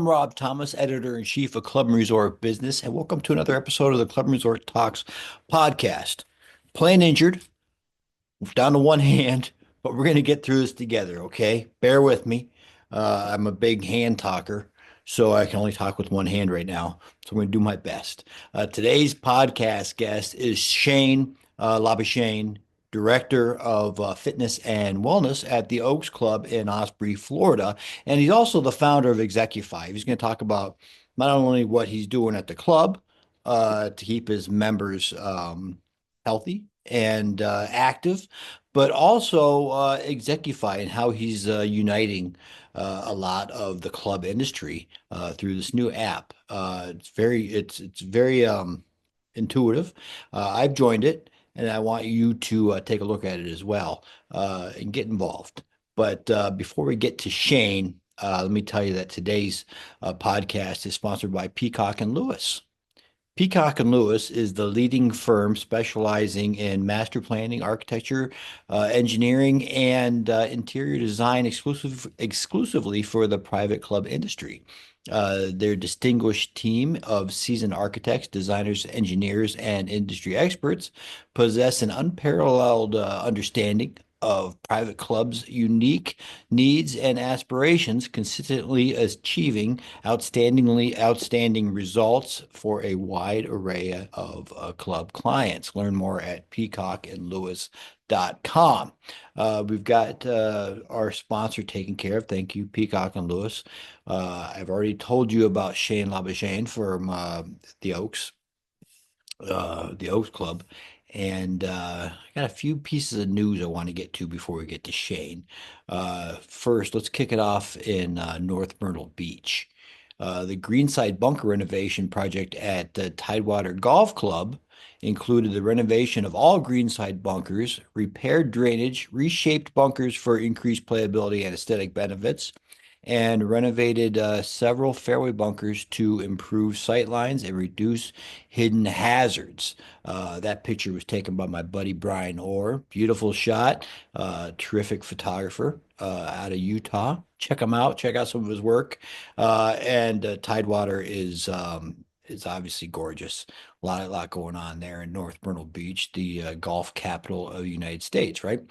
I'm Rob Thomas, editor-in-chief of Club and Resort Business, and welcome to another episode of the Club and Resort Talks podcast. Playing injured, down to one hand, but we're going to get through this together, okay? Bear with me. I'm a big hand talker, so I can only talk with one hand right now. So I'm going to do my best. Today's podcast guest is Shane Labuschagne, Director of Fitness and Wellness at the Oaks Club in Osprey, Florida. And he's also the founder of Execufy. He's going to talk about not only what he's doing at the club to keep his members healthy and active, but also Execufy and how he's uniting a lot of the club industry through this new app. It's very intuitive. I've joined it, and I want you to take a look at it as well and get involved. But before we get to Shane, let me tell you that today's podcast is sponsored by Peacock and Lewis. Peacock and Lewis is the leading firm specializing in master planning, architecture, engineering, and interior design exclusively for the private club industry. Their distinguished team of seasoned architects, designers, engineers, and industry experts possess an unparalleled understanding of private clubs' unique needs and aspirations, consistently achieving outstanding results for a wide array of club clients. Learn more at peacockandlewis.com. We've got our sponsor taken care of. Thank you, Peacock and Lewis. I've already told you about Shane Labuschagne from the Oaks, the Oaks Club. And I got a few pieces of news I want to get to before we get to Shane. First, let's kick it off in North Myrtle Beach. The greenside bunker renovation project at the Tidewater Golf Club included the renovation of all greenside bunkers, repaired drainage, reshaped bunkers for increased playability and aesthetic benefits, and renovated several fairway bunkers to improve sight lines and reduce hidden hazards. That picture was taken by my buddy Brian Orr. Beautiful shot. Terrific photographer out of Utah. Check him out. Check out some of his work. And Tidewater is obviously gorgeous. A lot going on there in North Myrtle Beach, the golf capital of the United States, right?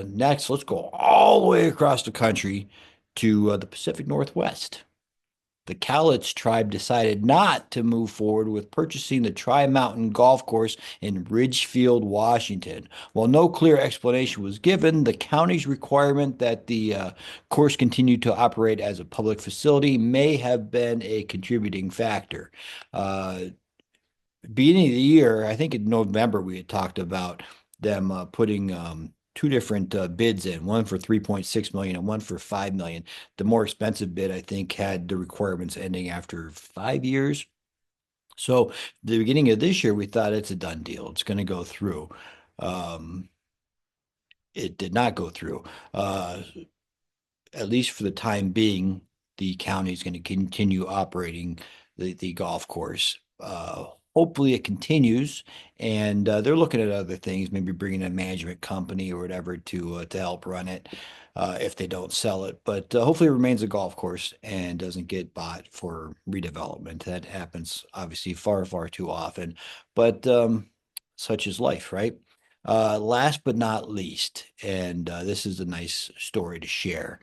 Next, let's go all the way across the country to the Pacific Northwest. The Cowlitz tribe decided not to move forward with purchasing the Tri-Mountain Golf Course in Ridgefield, Washington. While no clear explanation was given, the county's requirement that the course continue to operate as a public facility may have been a contributing factor. Uh, Beginning of the year, I think in November, we had talked about them putting two different bids in, one for 3.6 million and one for 5 million. The more expensive bid, I think, had the requirements ending after 5 years. So the beginning of this year, we thought it's a done deal. It's going to go through. Um, it did not go through. At least for the time being, the county is going to continue operating the golf course. Hopefully it continues, and they're looking at other things, maybe bringing a management company or whatever to help run it if they don't sell it. But hopefully it remains a golf course and doesn't get bought for redevelopment. That happens obviously far too often, but such is life, right? Last but not least, and this is a nice story to share.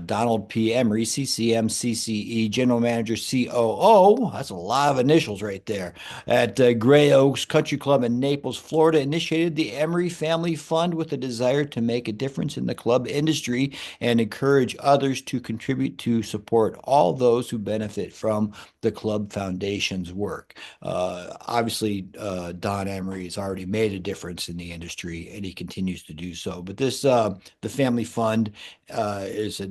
Donald P. Emery, CCM, CCE, General Manager, COO, that's a lot of initials right there, at Gray Oaks Country Club in Naples, Florida, initiated the Emery Family Fund with a desire to make a difference in the club industry and encourage others to contribute to support all those who benefit from the club foundation's work. Obviously, Don Emery has already made a difference in the industry, and he continues to do so. But this, the Family Fund, is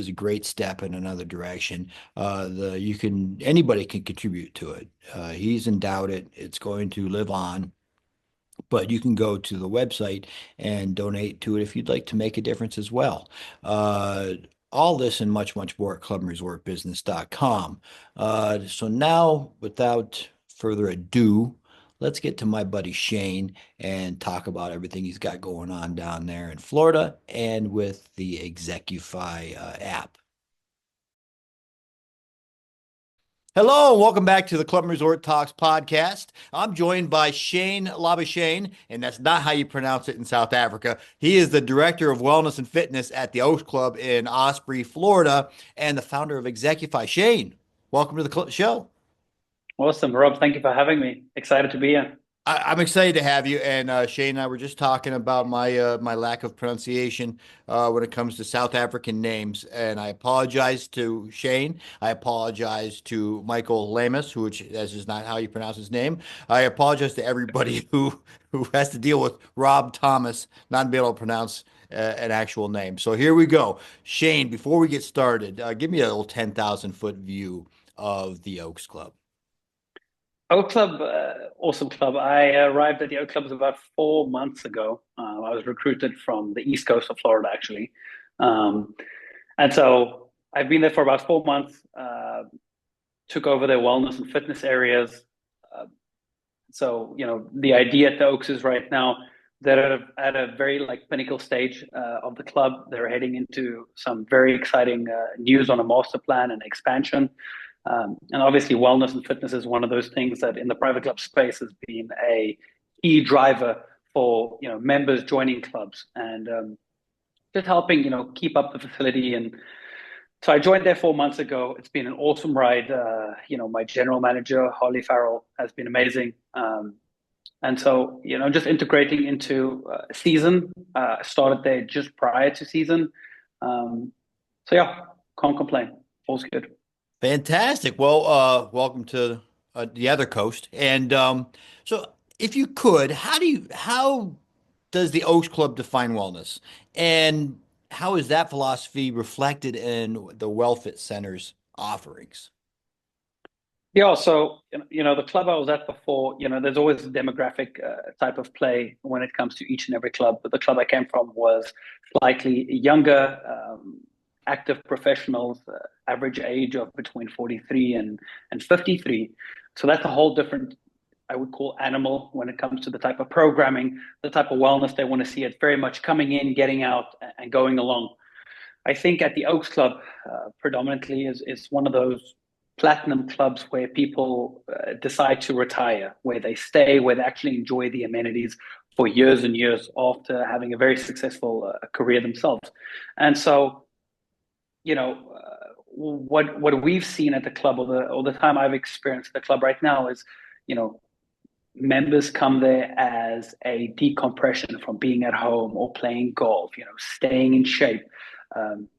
a great step in another direction. Anybody can contribute to it. He's endowed it. It's going to live on. But you can go to the website and donate to it if you'd like to make a difference as well. All this and much more at clubandresortbusiness.com. So now, without further ado, let's get to my buddy Shane and talk about everything he's got going on down there in Florida and with the Execufy app. Hello, and welcome back to the Club and Resort Talks podcast. I'm joined by Shane Labuschagne, and that's not how you pronounce it in South Africa. He is the director of wellness and fitness at the Oaks Club in Osprey, Florida, and the founder of Execufy. Shane, welcome to the show. Awesome, Rob. Thank you for having me. Excited to be here. I'm excited to have you. And Shane and I were just talking about my lack of pronunciation when it comes to South African names. And I apologize to Shane. I apologize to Michael Lamus, which that is not how you pronounce his name. I apologize to everybody who has to deal with Rob Thomas not being able to pronounce an actual name. So here we go. Shane, before we get started, give me a little 10,000 foot view of the Oaks Club. Oak Club, awesome club. I arrived at the Oak Club about 4 months ago. I was recruited from the East Coast of Florida, actually. Um, and so I've been there for about 4 months, took over their wellness and fitness areas. Uh, the idea at the Oaks is right now they're at a very like pinnacle stage of the club. They're heading into some very exciting news on a master plan and expansion. And obviously, wellness and fitness is one of those things that in the private club space has been a key driver for members joining clubs and just helping keep up the facility. And so I joined there 4 months ago. It's been an awesome ride. My general manager Holly Farrell has been amazing. And so just integrating into season. Started there just prior to season. Um, so yeah, can't complain. All's good. Fantastic. Well, welcome to the other coast. And so, if you could, how does the Oaks Club define wellness, and how is that philosophy reflected in the WellFit Center's offerings? Yeah, so the club I was at before, there's always a demographic type of play when it comes to each and every club. But the club I came from was slightly younger, active professionals, average age of between 43 and 53. So that's a whole different, I would call animal when it comes to the type of programming, the type of wellness they want to see. It very much coming in, getting out, and going along. I think at the Oaks Club, predominantly is one of those platinum clubs where people decide to retire, where they stay, where they actually enjoy the amenities for years and years after having a very successful career themselves. And so, what we've seen at the club, or the time I've experienced the club right now is, you know, members come there as a decompression from being at home or playing golf, staying in shape,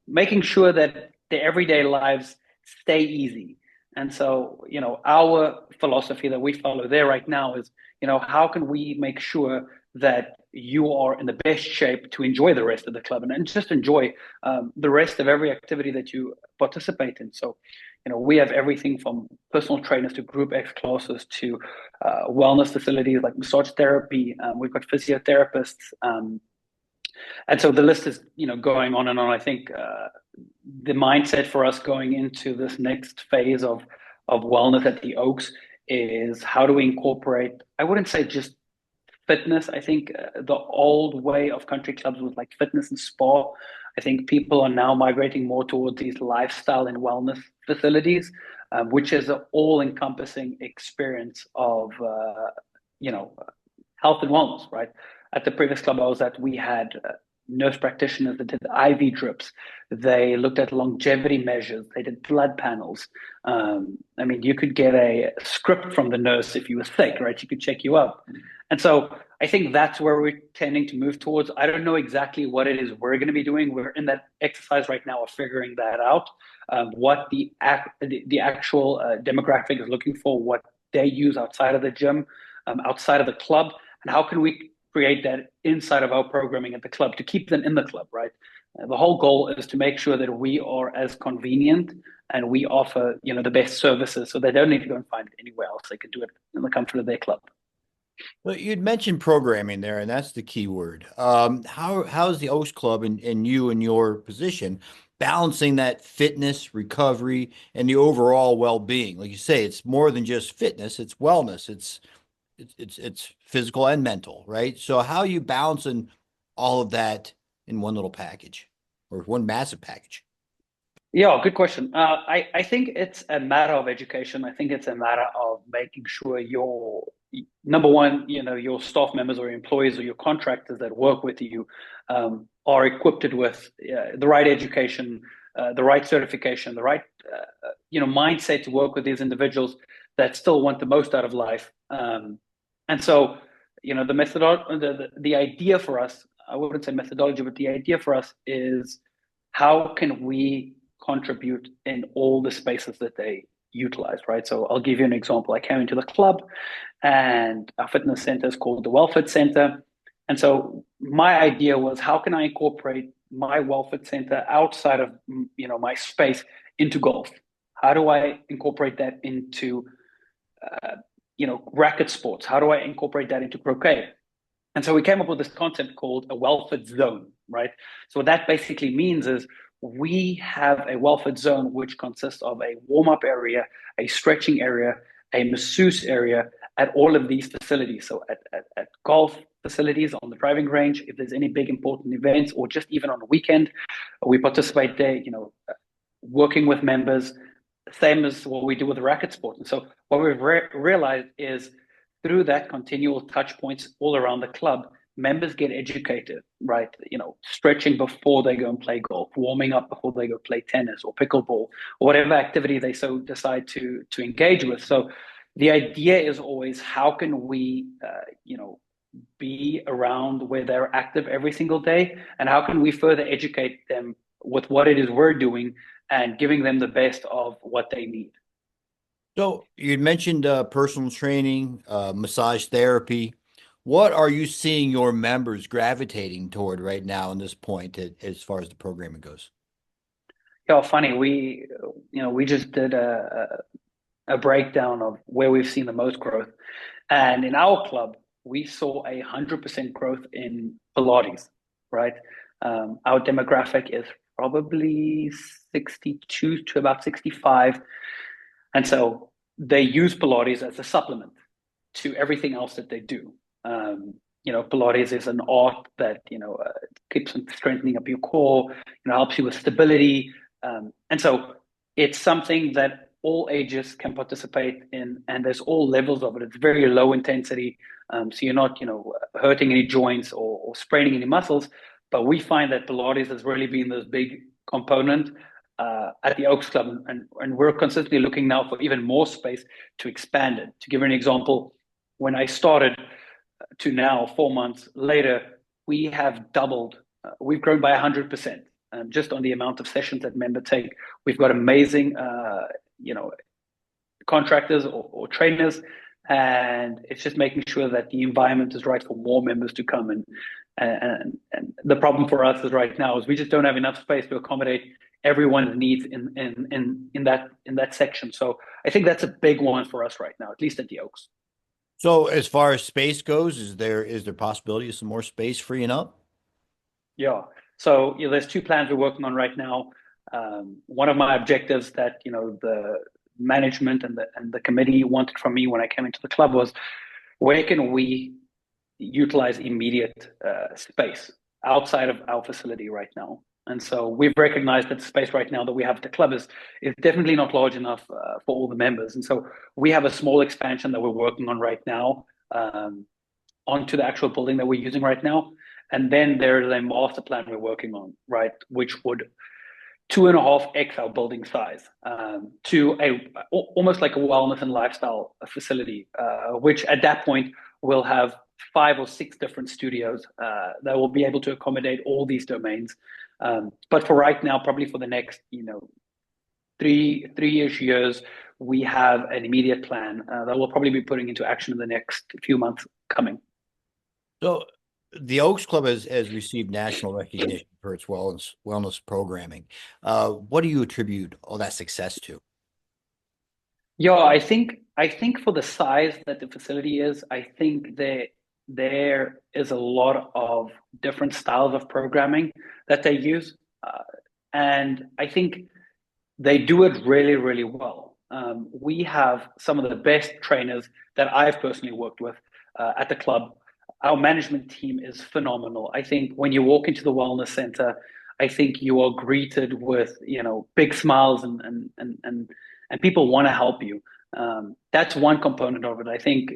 making sure that their everyday lives stay easy. And so, our philosophy that we follow there right now is, how can we make sure that you are in the best shape to enjoy the rest of the club and just enjoy the rest of every activity that you participate in. So, we have everything from personal trainers to group X classes to wellness facilities like massage therapy. We've got physiotherapists. And so the list is, going on and on. I think the mindset for us going into this next phase of wellness at the Oaks is how do we incorporate, I wouldn't say just fitness. I think the old way of country clubs was like fitness and spa. I think people are now migrating more towards these lifestyle and wellness facilities, which is an all-encompassing experience of, you know, health and wellness, right? At the previous club I was at, we had nurse practitioners that did IV drips. They looked at longevity measures. They did blood panels. I mean, you could get a script from the nurse if you were sick, right? She could check you up. And so I think that's where we're tending to move towards. I don't know exactly what it is we're going to be doing. We're in that exercise right now of figuring that out, what the actual demographic is looking for, what they use outside of the gym, outside of the club, and how can we create that inside of our programming at the club to keep them in the club, right? The whole goal is to make sure that we are as convenient and we offer, the best services so they don't need to go and find it anywhere else. They can do it in the comfort of their club. Well, you'd mentioned programming there, and that's the key word. How's the Oaks Club and you and your position balancing that fitness, recovery, and the overall well-being? Like you say, it's more than just fitness; it's wellness. It's physical and mental, right? So how are you balancing all of that in one little package or one massive package? Yeah, good question. I think it's a matter of education. I think it's a matter of making sure your number one, your staff members or your employees or your contractors that work with you are equipped with the right education, the right certification, the right mindset to work with these individuals that still want the most out of life. And so, the methodology, the idea for us, I wouldn't say methodology, but the idea for us is how can we contribute in all the spaces that they utilize, right? So I'll give you an example. I came into the club and our fitness center is called the Wellfit Center. And so my idea was how can I incorporate my Wellfit Center outside of my space into golf? How do I incorporate that into racket sports? How do I incorporate that into croquet? And so we came up with this concept called a wellfit zone, right? So what that basically means is we have a wellfit zone which consists of a warm-up area, a stretching area, a masseuse area at all of these facilities. So at golf facilities, on the driving range, if there's any big important events, or just even on a weekend, we participate there, working with members, same as what we do with the racket sport. And so what we've realized is through that continual touch points all around the club, members get educated, right? Stretching before they go and play golf, warming up before they go play tennis or pickleball, or whatever activity they so decide to engage with. So the idea is always how can we, be around where they're active every single day, and how can we further educate them with what it is we're doing and giving them the best of what they need. So you mentioned personal training, massage therapy. What are you seeing your members gravitating toward right now in this point as far as the programming goes? Yeah, funny. We just did a breakdown of where we've seen the most growth, and in our club, we saw 100% growth in Pilates. Right, our demographic is probably 62 to about 65, and so they use Pilates as a supplement to everything else that they do. Pilates is an art that keeps on strengthening up your core, helps you with stability, and so it's something that all ages can participate in, and there's all levels of it. It's very low intensity, so you're not hurting any joints or spraining any muscles. But we find that Pilates has really been this big component at the Oaks Club, and we're consistently looking now for even more space to expand it. To give you an example, when I started to now, 4 months later, we have doubled. We've grown by 100%, just on the amount of sessions that members take. We've got amazing, contractors or trainers, and it's just making sure that the environment is right for more members to come. And the problem for us is right now is we just don't have enough space to accommodate everyone's needs in that section. So I think that's a big one for us right now, at least at the Oaks. So as far as space goes, is there possibility of some more space freeing up? Yeah. So there's two plans we're working on right now. One of my objectives that the management and the committee wanted from me when I came into the club was where can we utilize immediate space outside of our facility right now. And so we've recognized that the space right now that we have at the club is definitely not large enough for all the members. And so we have a small expansion that we're working on right now, onto the actual building that we're using right now. And then there's a master plan we're working on, right, which would 2.5x our building size, to almost like a wellness and lifestyle facility, which at that point will have 5 or 6 different studios that will be able to accommodate all these domains. But for right now, probably for the next, three-ish years, we have an immediate plan that we'll probably be putting into action in the next few months coming. So the Oaks Club has received national recognition for its wellness programming. What do you attribute all that success to? Yeah, I think for the size that the facility is, I think there is a lot of different styles of programming that they use, and I think they do it really, really well. We have some of the best trainers that I've personally worked with at the club. Our management team is phenomenal. I think when you walk into the wellness center, I think you are greeted with, big smiles and people want to help you. That's one component of it. I think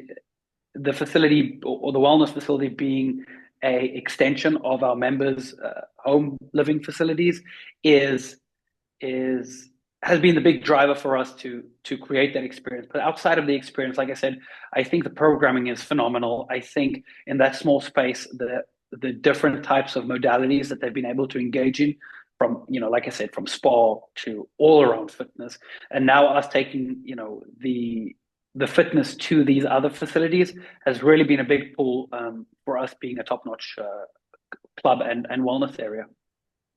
the facility or the wellness facility being a extension of our members' home living facilities is is has been the big driver for us to create that experience. But outside of the experience, like I said, I think the programming is phenomenal. I think in that small space, the different types of modalities that they've been able to engage in, from, like I said, from spa to all around fitness, and now us taking, the fitness to these other facilities has really been a big pull, for us being a top-notch club and wellness area.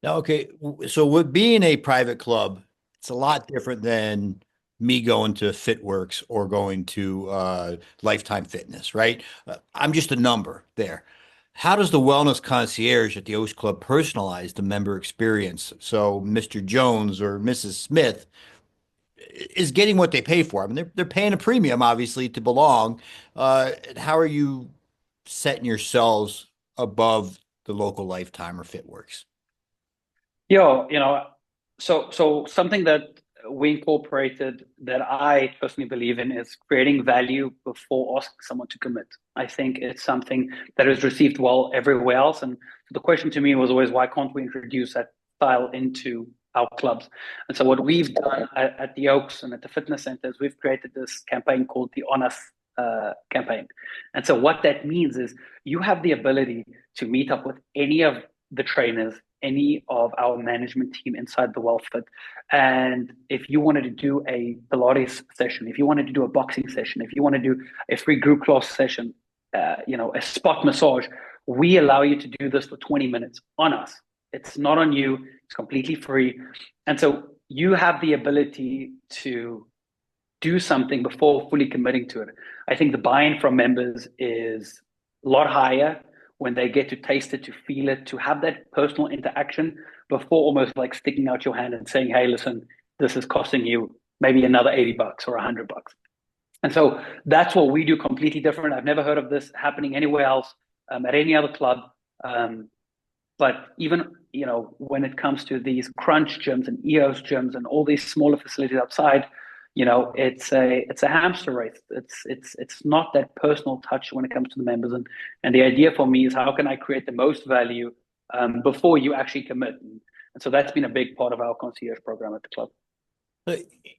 Now, okay, so with being a private club, it's a lot different than me going to FitWorks or going to Lifetime Fitness, right? I'm just a number there. How does the wellness concierge at the Oaks Club personalize the member experience? So Mr. Jones or Mrs. Smith is getting what they pay for. I mean, they're paying a premium, obviously, to belong. How are you setting yourselves above the local Lifetime or FitWorks? Yeah, so something that we incorporated that I personally believe in is creating value before asking someone to commit. I think it's something that is received well everywhere else. And the question to me was always, why can't we introduce that style into our clubs? And so what we've done at the Oaks and at the fitness centers, we've created this campaign called the On Us campaign. And so what that means is you have the ability to meet up with any of the trainers, any of our management team inside the wellfit. And if you wanted to do a Pilates session, if you wanted to do a boxing session, if you want to do a free group class session, a spot massage, we allow you to do this for 20 minutes on us. It's not on you. It's completely free. And so you have the ability to do something before fully committing to it. I think the buy-in from members is a lot higher when they get to taste it, to feel it, to have that personal interaction before almost like sticking out your hand and saying, hey, listen, this is costing you maybe another $80 or $100. And so that's what we do completely different. I've never heard of this happening anywhere else, at any other club. But even, when it comes to these crunch gyms and EOS gyms and all these smaller facilities outside, it's a hamster race. It's not that personal touch when it comes to the members. And the idea for me is, how can I create the most value before you actually commit? And so that's been a big part of our concierge program at the club.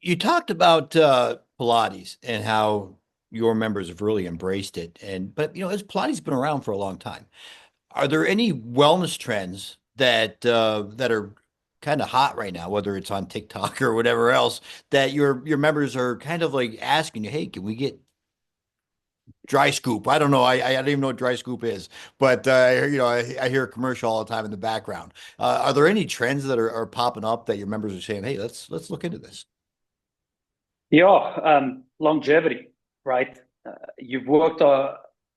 You talked about Pilates and how your members have really embraced it. But as Pilates been around for a long time, are there any wellness trends that are kind of hot right now, whether it's on TikTok or whatever else, that your members are kind of like asking you, hey, can we get dry scoop? I don't know. I don't even know what dry scoop is, but I hear a commercial all the time in the background. Are there any trends that are popping up that your members are saying, hey, let's look into this? Yeah, longevity, right? You've worked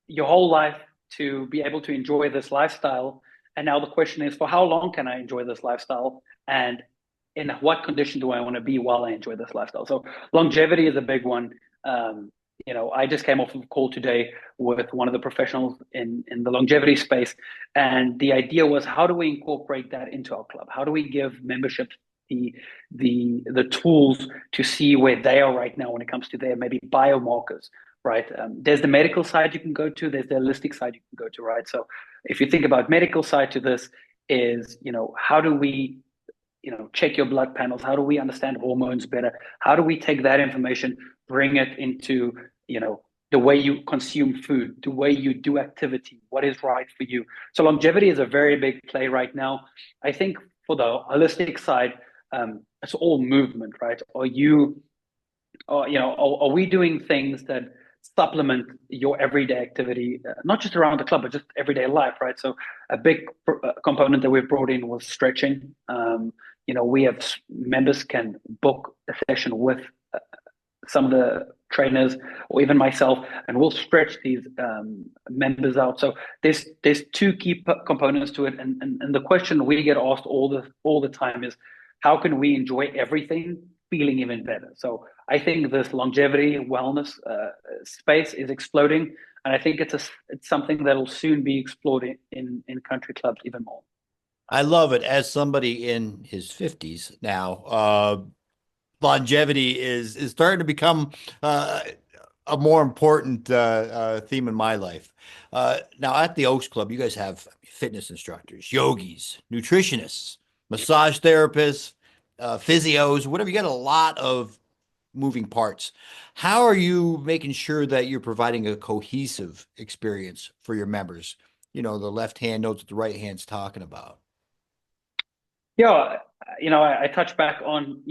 your whole life to be able to enjoy this lifestyle. And now the question is, for how long can I enjoy this lifestyle? And in what condition do I want to be while I enjoy this lifestyle? So longevity is a big one. I just came off of a call today with one of the professionals in the longevity space. And the idea was, how do we incorporate that into our club? How do we give memberships the tools to see where they are right now when it comes to their maybe biomarkers, right? There's the medical side you can go to, there's the holistic side you can go to, right? So if you think about medical side to this is, how do we, check your blood panels? How do we understand hormones better? How do we take that information, bring it into, the way you consume food, the way you do activity, what is right for you? So longevity is a very big play right now. I think for the holistic side, it's all movement, right? Are we doing things that supplement your everyday activity, not just around the club, but just everyday life, right? So a big component that we've brought in was stretching. We have members can book a session with some of the trainers or even myself, and we'll stretch these members out. So there's two key components to it, and the question we get asked all the time is, how can we enjoy everything feeling even better? So I think this longevity wellness space is exploding, and I think it's something that will soon be explored in country clubs even more. I love it. As somebody in his 50s now, longevity is starting to become uh, a more important theme in my life. Now, at the Oaks Club, you guys have fitness instructors, yogis, nutritionists, massage therapists, physios, whatever. You got a lot of moving parts. How are you making sure that you're providing a cohesive experience for your members? You know, the left hand knows what the right hand's talking about. Yeah, I touch back on,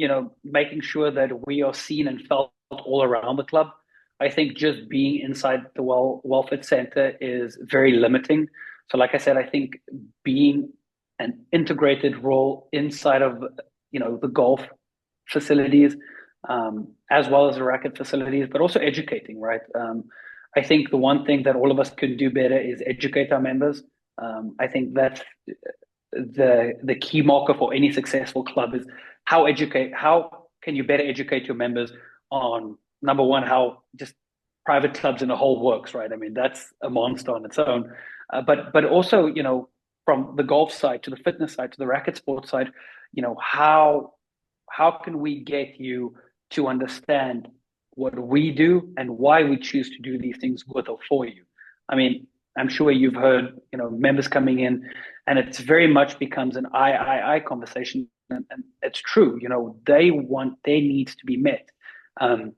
making sure that we are seen and felt all around the club. I think just being inside the wellfit center is very limiting. So, like I said, I think being an integrated role inside of, the golf facilities, as well as the racket facilities, but also educating, right? I think the one thing that all of us can do better is educate our members. I think that's the key marker for any successful club is how can you better educate your members on, number one, how just private clubs in the whole works, right? I mean, that's a monster on its own. But also, from the golf side to the fitness side to the racket sports side, how can we get you to understand what we do and why we choose to do these things with or for you? I mean, I'm sure you've heard, members coming in, and it's very much becomes an I conversation, and it's true. They want their needs to be met, and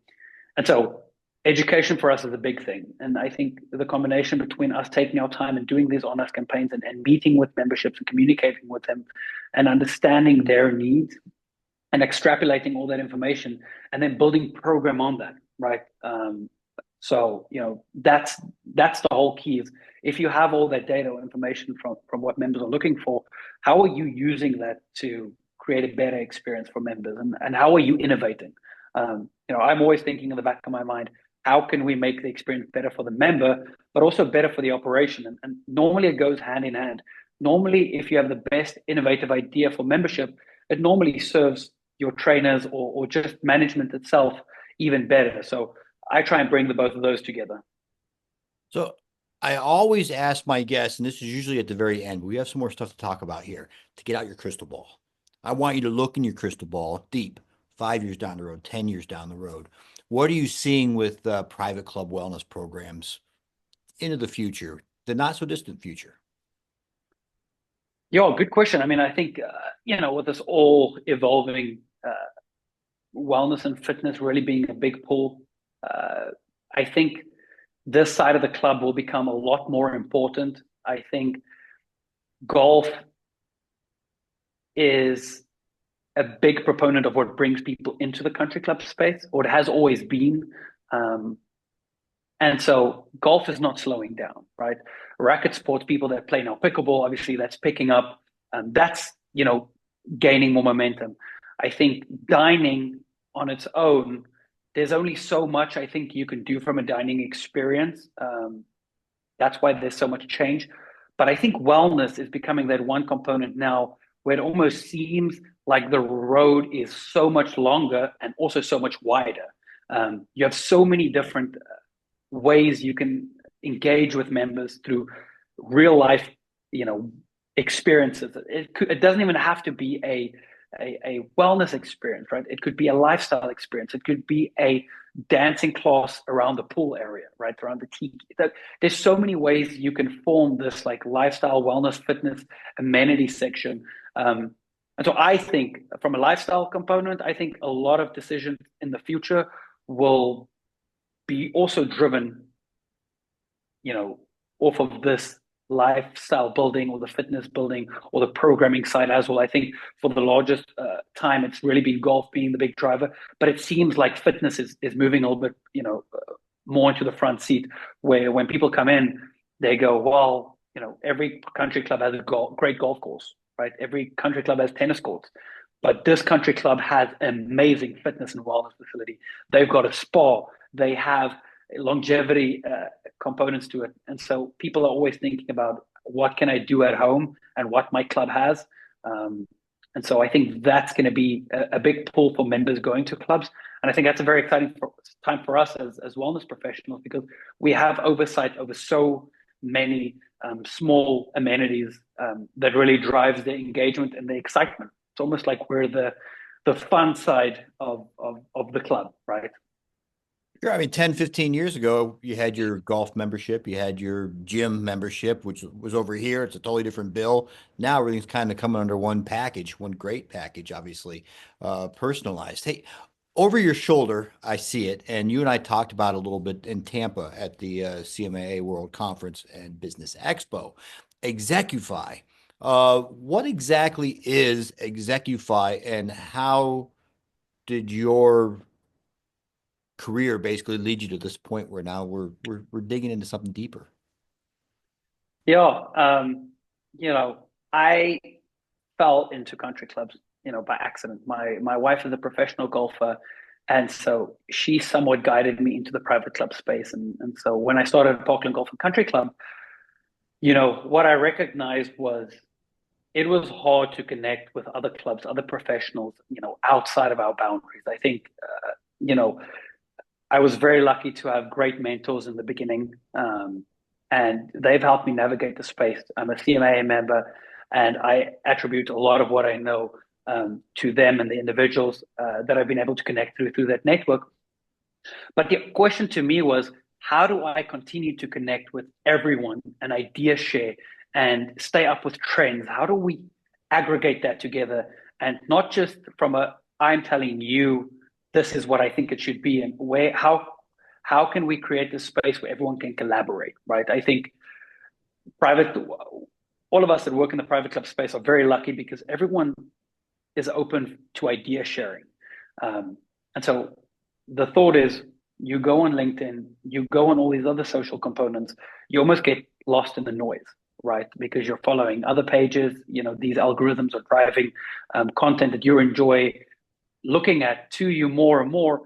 so education for us is a big thing. And I think the combination between us taking our time and doing these honest campaigns and meeting with memberships and communicating with them and understanding their needs and extrapolating all that information and then building program on that, right? So that's the whole key is if you have all that data or information from what members are looking for, how are you using that to create a better experience for members, and how are you innovating? I'm always thinking in the back of my mind, how can we make the experience better for the member, but also better for the operation? And normally it goes hand in hand. Normally, if you have the best innovative idea for membership, it normally serves your trainers or just management itself even better. So I try and bring the both of those together. So I always ask my guests, and this is usually at the very end, but we have some more stuff to talk about here, to get out your crystal ball. I want you to look in your crystal ball deep, 5 years down the road, 10 years down the road. What are you seeing with private club wellness programs into the future, the not so distant future? Yeah, good question. I mean, I think, with this all evolving wellness and fitness really being a big pull, I think this side of the club will become a lot more important. I think golf is a big proponent of what brings people into the country club space, or it has always been. Um, and so golf is not slowing down, right? Racket sports, people that play now pickleball, obviously that's picking up. That's, gaining more momentum. I think dining on its own, there's only so much I think you can do from a dining experience. That's why there's so much change. But I think wellness is becoming that one component now where it almost seems like the road is so much longer and also so much wider. You have so many different ways you can engage with members through real life, experiences. It doesn't even have to be a wellness experience, right? It could be a lifestyle experience. It could be a dancing class around the pool area, right? Around the tiki. There's so many ways you can form this like lifestyle, wellness, fitness, amenity section. And so I think from a lifestyle component, I think a lot of decisions in the future will be also driven, off of this lifestyle building or the fitness building or the programming side as well. I think for the largest time, it's really been golf being the big driver, but it seems like fitness is moving a little bit, more into the front seat where when people come in, they go, well, every country club has a great golf course, right? Every country club has tennis courts. But this country club has amazing fitness and wellness facility. They've got a spa. They have longevity components to it. And so people are always thinking about what can I do at home and what my club has. And so I think that's going to be a big pull for members going to clubs. And I think that's a very exciting time for us as wellness professionals because we have oversight over so many small amenities that really drives the engagement and the excitement. It's almost like we're the fun side of the club, right? Sure. I mean, 10, 15 years ago, you had your golf membership, you had your gym membership, which was over here. It's a totally different bill. Now everything's kind of coming under one package, one great package, obviously, personalized. Hey, over your shoulder, I see it, and you and I talked about it a little bit in Tampa at the CMAA World Conference and Business Expo. Execufy. What exactly is Execufy, and how did your career basically lead you to this point where now we're digging into something deeper? Yeah, I fell into country clubs, by accident. My wife is a professional golfer, and so she somewhat guided me into the private club space. And so when I started Parkland Golf and Country Club, what I recognized was it was hard to connect with other clubs, other professionals, outside of our boundaries. I think, I was very lucky to have great mentors in the beginning, and they've helped me navigate the space. I'm a CMA member, and I attribute a lot of what I know to them and the individuals that I've been able to connect through that network. But the question to me was, how do I continue to connect with everyone and idea share and stay up with trends? How do we aggregate that together, and not just from a I'm telling you this is what I think it should be, and where how can we create this space where everyone can collaborate, right? I think private all of us that work in the private club space are very lucky because everyone is open to idea sharing. And so the thought is, you go on LinkedIn, you go on all these other social components, you almost get lost in the noise, right? Because you're following other pages, these algorithms are driving content that you enjoy looking at to you more and more,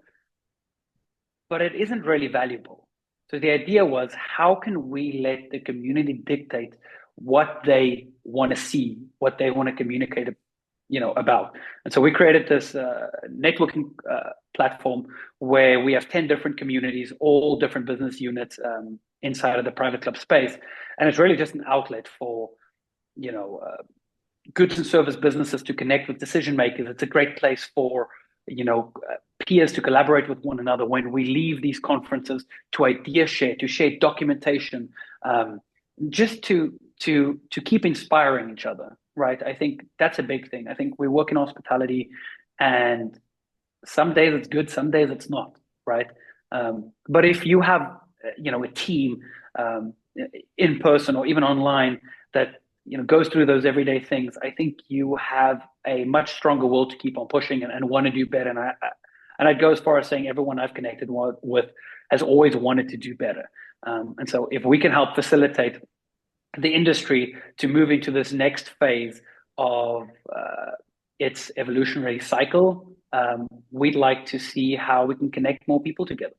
but it isn't really valuable. So the idea was, how can we let the community dictate what they want to see, what they want to communicate, about? And so we created this networking platform where we have 10 different communities, all different business units inside of the private club space. And it's really just an outlet for, goods and service businesses to connect with decision makers. It's a great place for peers to collaborate with one another when we leave these conferences, to idea share, to share documentation, just to keep inspiring each other, right? I think that's a big thing. I think we work in hospitality, and some days it's good, some days it's not, right? But if you have a team in person or even online that goes through those everyday things, I think you have a much stronger will to keep on pushing and want to do better. And I'd go as far as saying everyone I've connected with has always wanted to do better. And so if we can help facilitate the industry to move into this next phase of its evolutionary cycle, we'd like to see how we can connect more people together.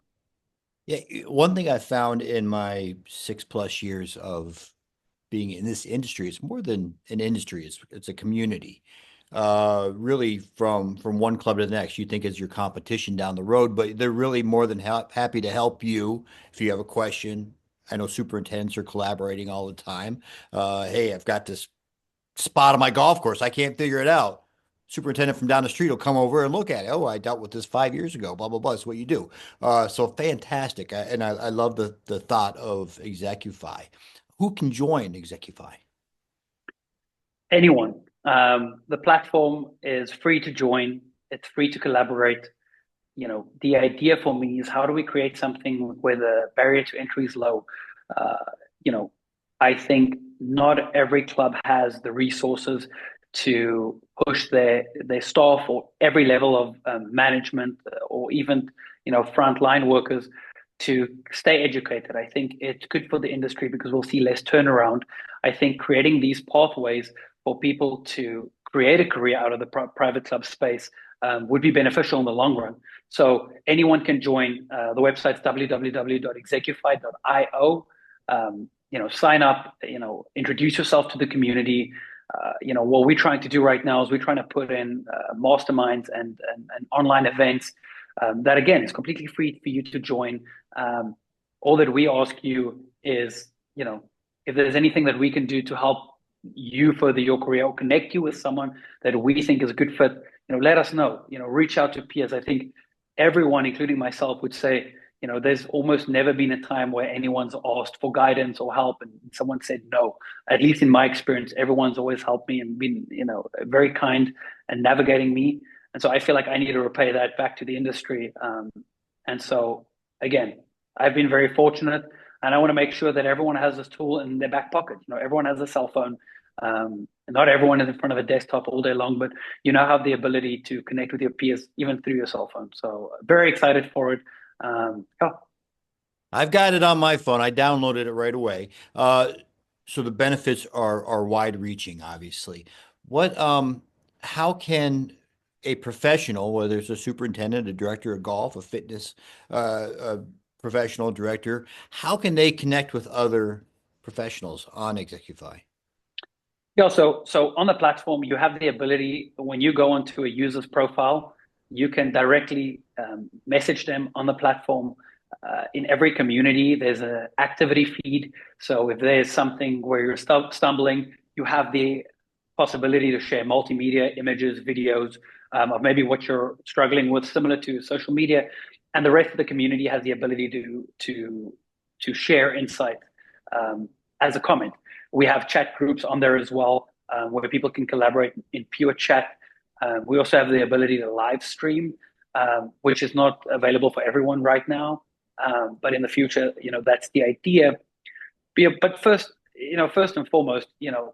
Yeah, one thing I found in my 6+ years of being in this industry, it's more than an industry, it's a community. Really from one club to the next. You think it's your competition down the road, but they're really more than happy to help you if you have a question. I know superintendents are collaborating all the time. Hey, I've got this spot on my golf course. I can't figure it out. Superintendent from down the street will come over and look at it. Oh, I dealt with this 5 years ago, blah, blah, blah. That's what you do. So fantastic. I love the thought of Execufy. Who can join Execufy? Anyone. The platform is free to join. It's free to collaborate. The idea for me is, how do we create something where the barrier to entry is low? You know, I think not every club has the resources to push their staff or every level of management, or even frontline workers, to stay educated. I think it's good for the industry because we'll see less turnaround. I think creating these pathways for people to create a career out of the private club space would be beneficial in the long run. So anyone can join. The website's www.execufy.io. Sign up, introduce yourself to the community. What we're trying to do right now is we're trying to put in masterminds and online events that, again, is completely free for you to join. All that we ask you is, if there's anything that we can do to help you further your career or connect you with someone that we think is a good fit, let us know. Reach out to peers. I think everyone, including myself, would say, there's almost never been a time where anyone's asked for guidance or help and someone said no. At least in my experience, everyone's always helped me and been, very kind and navigating me. And so I feel like I need to repay that back to the industry. And so again, I've been very fortunate, and I want to make sure that everyone has this tool in their back pocket. Everyone has a cell phone. Not everyone is in front of a desktop all day long, but have the ability to connect with your peers even through your cell phone. So very excited for it. Yeah. I've got it on my phone. I downloaded it right away. So the benefits are wide reaching, obviously. What how can a professional, whether it's a superintendent, a director of golf, a fitness a professional director, how can they connect with other professionals on Execufy? Yeah, so on the platform, you have the ability when you go onto a user's profile, you can directly message them on the platform. In every community, there's an activity feed. So if there's something where you're stumbling, you have the possibility to share multimedia images, videos of maybe what you're struggling with, similar to social media, and the rest of the community has the ability to share insight as a comment. We have chat groups on there as well, where people can collaborate in pure chat. We also have the ability to live stream, which is not available for everyone right now. But in the future, that's the idea. But first and foremost,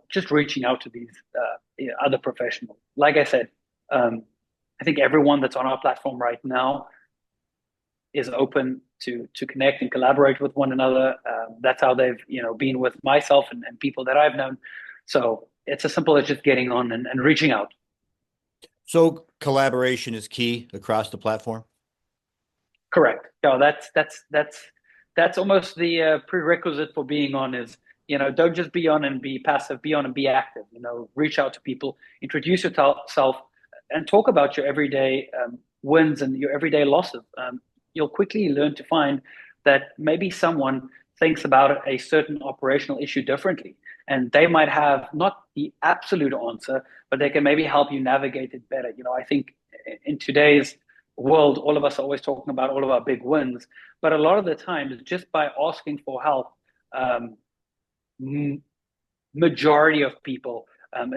just reaching out to these other professionals. Like I said, I think everyone that's on our platform right now is open to connect and collaborate with one another. That's how they've been with myself and people that I've known. So it's as simple as just getting on and reaching out. So collaboration is key across the platform. Correct. No, that's almost the prerequisite for being on is don't just be on and be passive, be on and be active. Reach out to people, introduce yourself, and talk about your everyday wins and your everyday losses. You'll quickly learn to find that maybe someone thinks about a certain operational issue differently. And they might have not the absolute answer, but they can maybe help you navigate it better. I think in today's world, all of us are always talking about all of our big wins, but a lot of the time, just by asking for help, majority of people,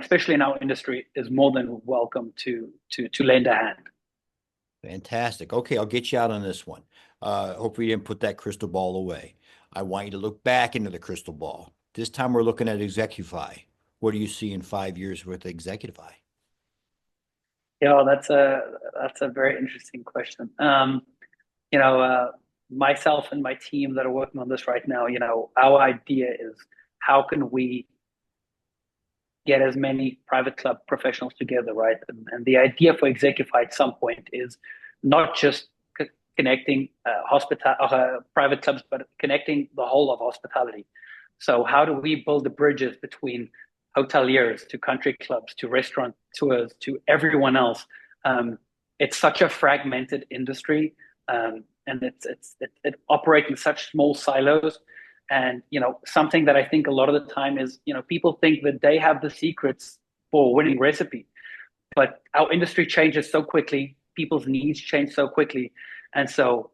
especially in our industry, is more than welcome to lend a hand. Fantastic. Okay, I'll get you out on this one. Hopefully you didn't put that crystal ball away. I want you to look back into the crystal ball. This time we're looking at Execufy. What do you see in 5 years with Execufy? Yeah, that's a very interesting question. Myself and my team that are working on this right now, our idea is how can we get as many private club professionals together, right? And the idea for Execufy at some point is not just connecting private clubs, but connecting the whole of hospitality. So how do we build the bridges between hoteliers to country clubs to restaurant tours to everyone else? It's such a fragmented industry, and it operates in such small silos. And something that I think a lot of the time is people think that they have the secrets for a winning recipe, but our industry changes so quickly, people's needs change so quickly, and so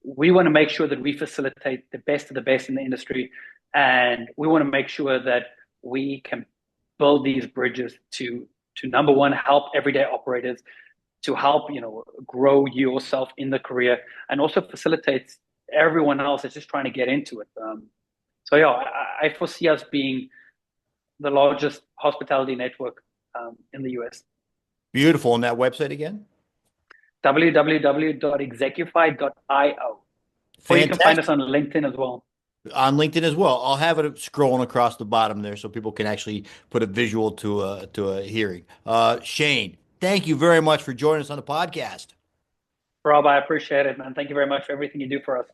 we want to make sure that we facilitate the best of the best in the industry, and we want to make sure that we can build these bridges to number one, help everyday operators, to help grow yourself in the career, and also facilitates everyone else that's just trying to get into it. So yeah, I foresee us being the largest hospitality network in the US. Beautiful. And that website again? www.execufy.io. Or you can find us Fantastic. on LinkedIn as well. On LinkedIn as well. I'll have it scrolling across the bottom there so people can actually put a visual to a hearing. Shane, thank you very much for joining us on the podcast. Rob, I appreciate it, man. Thank you very much for everything you do for us.